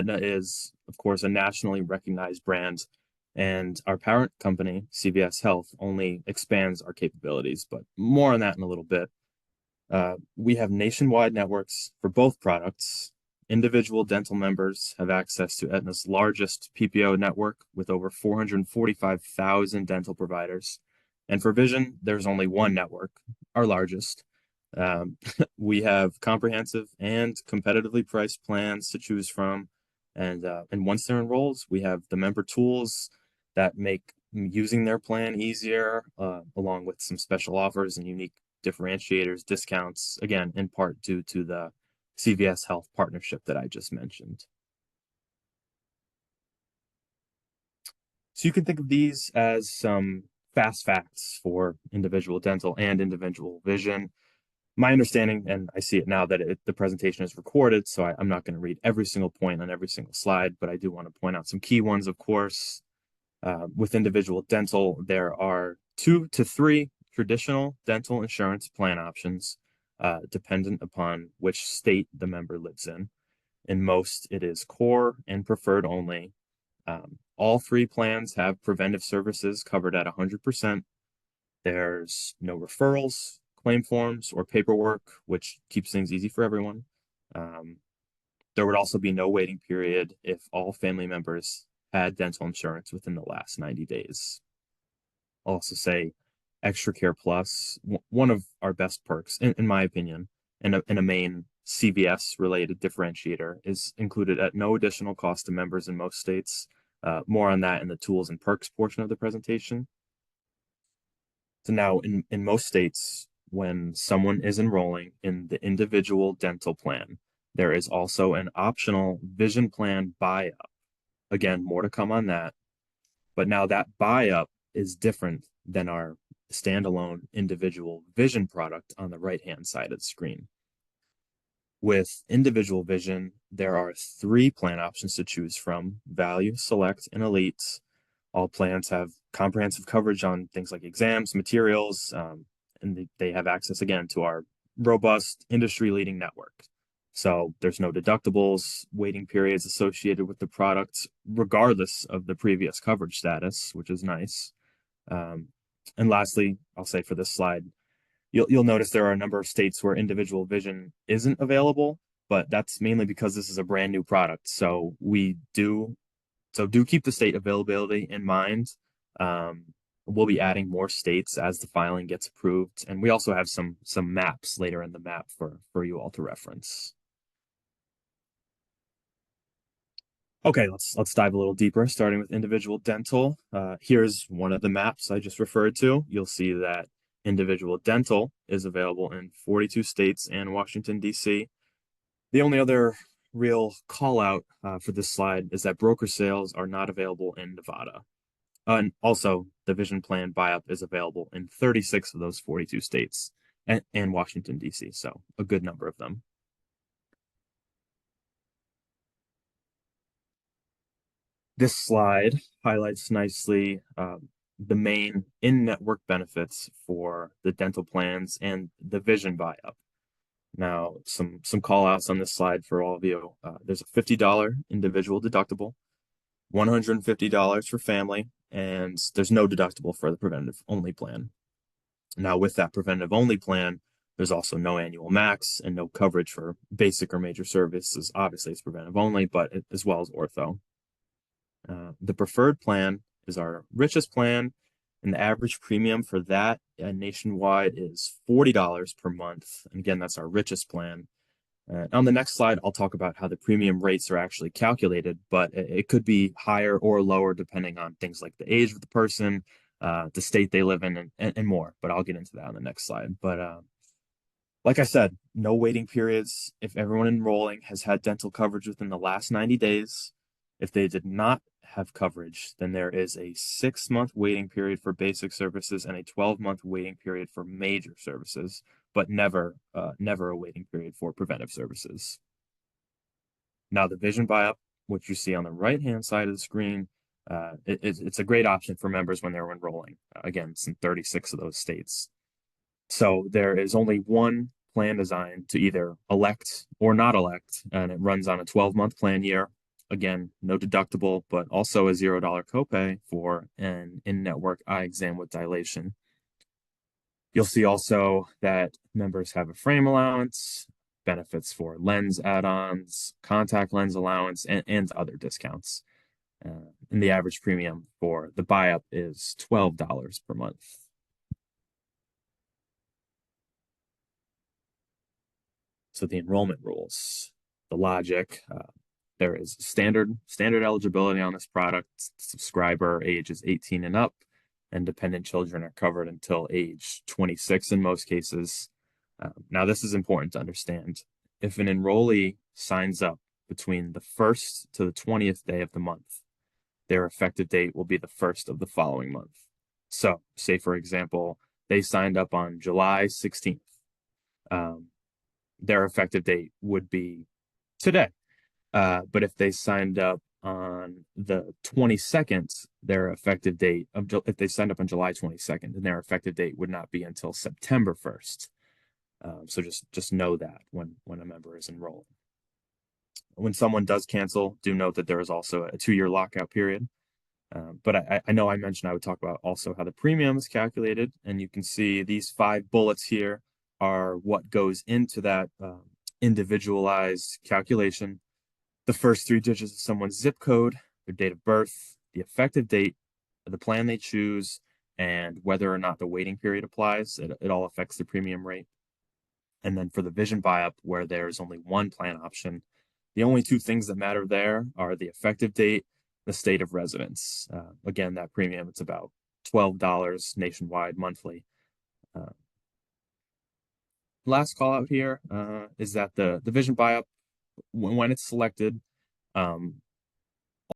Aetna is, of course, a nationally recognized brand, and our parent company, CVS Health, only expands our capabilities, but more on that in a little bit. We have nationwide networks for both products. Individual dental members have access to Aetna's largest PPO network with over 445,000 dental providers. And for vision, there's only one network, our largest. Um, we have comprehensive and competitively priced plans to choose from. And once they're enrolled, we have the member tools that make using their plan easier, along with some special offers and unique differentiators, discounts, again, in part due to the CVS Health partnership that I just mentioned. So you can think of these as some fast facts for individual dental and individual vision. My understanding, and I see it now that the presentation is recorded, so I'm not going to read every single point on every single slide, but I do want to point out some key ones, of course. With individual dental, there are 2 to 3 traditional dental insurance plan options, dependent upon which state the member lives in. In most, it is core and preferred only. All 3 plans have preventive services covered at 100%. There's no referrals, claim forms, or paperwork, which keeps things easy for everyone. Um, there would also be no waiting period if all family members had dental insurance within the last 90 days. I'll also say Extra Care Plus, one of our best perks, in my opinion, and a main CVS related differentiator, is included at no additional cost to members in most states. More on that in the tools and perks portion of the presentation. So now in most states, when someone is enrolling in the individual dental plan, there is also an optional vision plan buy-up. Again, more to come on that. But now that buy-up is different than our standalone individual vision product on the right-hand side of the screen. With individual vision, there are 3 plan options to choose from: Value, Select, and Elite. All plans have comprehensive coverage on things like exams, materials, and they have access again to our robust industry-leading network. So there's no deductibles, waiting periods associated with the product, regardless of the previous coverage status, which is nice. Um, and lastly, I'll say for this slide, you'll notice there are a number of states where individual vision isn't available, but that's mainly because this is a brand new product. So do keep the state availability in mind. Um, we'll be adding more states as the filing gets approved, and we also have some maps later in the map for you all to reference. Okay, let's dive a little deeper, starting with individual dental. Here's one of the maps I just referred to. You'll see that individual dental is available in 42 states and Washington, D.C. The only other real call out for this slide is that broker sales are not available in Nevada. And also, the vision plan buy-up is available in 36 of those 42 states and Washington, D.C., so a good number of them. This slide highlights nicely the main in-network benefits for the dental plans and the vision buy-up. Now, some call outs on this slide for all of you. There's a $50 individual deductible, $150 for family, and there's no deductible for the preventive only plan. Now, with that preventive only plan, there's also no annual max and no coverage for basic or major services. Obviously, it's preventive only, but as well as ortho. The preferred plan is our richest plan, and the average premium for that nationwide is $40 per month. And again, that's our richest plan. On the next slide, I'll talk about how the premium rates are actually calculated, but it could be higher or lower depending on things like the age of the person, the state they live in, and more. But I'll get into that on the next slide. But like I said, no waiting periods if everyone enrolling has had dental coverage within the last 90 days. If they did not have coverage, then there is a 6-month waiting period for basic services and a 12-month waiting period for major services, but never a waiting period for preventive services. Now, the vision buy-up, which you see on the right-hand side of the screen, it's a great option for members when they're enrolling. Again, it's in 36 of those states. So there is only one plan design to either elect or not elect, and it runs on a 12-month plan year. Again, no deductible, but also a $0 copay for an in-network eye exam with dilation. You'll see also that members have a frame allowance, benefits for lens add-ons, contact lens allowance, and other discounts. And the average premium for the buy-up is $12 per month. So the enrollment rules, the logic, there is standard eligibility on this product. Subscriber age is 18 and up, and dependent children are covered until age 26 in most cases. Now, this is important to understand. If an enrollee signs up between the 1st to the 20th day of the month, their effective date will be the 1st of the following month. So, say for example, they signed up on July 16th. Their effective date would be today. But if they signed up on the 22nd, their effective date of if they signed up on July 22nd, then their effective date would not be until September 1st. So just know that when a member is enrolled. When someone does cancel, do note that there is also a 2-year lockout period. But I know I mentioned I would talk about also how the premium is calculated, and you can see these 5 bullets here are what goes into that individualized calculation. The first 3 digits of someone's zip code, their date of birth, the effective date, the plan they choose, and whether or not the waiting period applies. It all affects the premium rate. And then for the vision buy-up, where there's only one plan option, the only 2 things that matter there are the effective date, the state of residence. Again, that premium, it's about $12 nationwide monthly. Last call out here is that the vision buy-up, when it's selected,